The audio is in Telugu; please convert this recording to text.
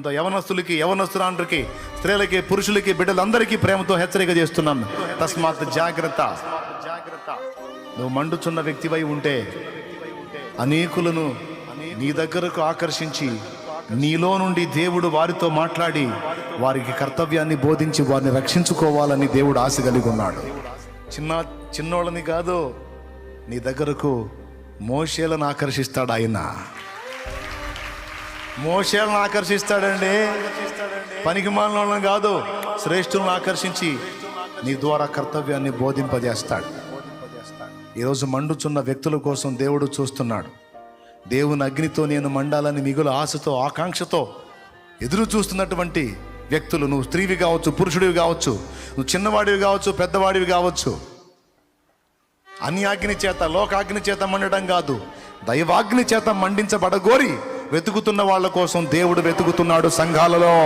యవనస్తులకి, యవనస్తురాండ్రకి, స్త్రీలకి, పురుషులకి, బిడ్డలందరికీ ప్రేమతో హెచ్చరిక చేస్తున్నాను. తస్మాత్ జాగ్రత్త. నువ్వు మండుచున్న వ్యక్తివై ఉంటే అనేకులను నీ దగ్గరకు ఆకర్షించి నీలో నుండి దేవుడు వారితో మాట్లాడి వారికి కర్తవ్యాన్ని బోధించి వారిని రక్షించుకోవాలని దేవుడు ఆశ కలిగి ఉన్నాడు. చిన్నోళ్ళని కాదు, నీ దగ్గరకు మోషేలను ఆకర్షిస్తాడు. ఆయన మోషేలను ఆకర్షిస్తాడండి. పనికి మాలినోళ్ళని కాదు, శ్రేష్ఠులను ఆకర్షించి నీ ద్వారా కర్తవ్యాన్ని బోధింపజేస్తాడు. ఈరోజు మండుచున్న వ్యక్తుల కోసం దేవుడు చూస్తున్నాడు. దేవుని అగ్నితో నేను మండాలని మిగులు ఆశతో, ఆకాంక్షతో ఎదురు చూస్తున్నటువంటి వ్యక్తులు, నువ్వు స్త్రీవి కావచ్చు, పురుషుడివి కావచ్చు, నువ్వు చిన్నవాడివి కావచ్చు, పెద్దవాడివి కావచ్చు, అన్యాగ్ని చేత, లోకాగ్ని చేత మండడం కాదు, దైవాగ్ని చేత మండించబడగోరి వెతుకుతున్న వాళ్ళ కోసం దేవుడు వెతుకుతున్నాడు సంఘాలలో.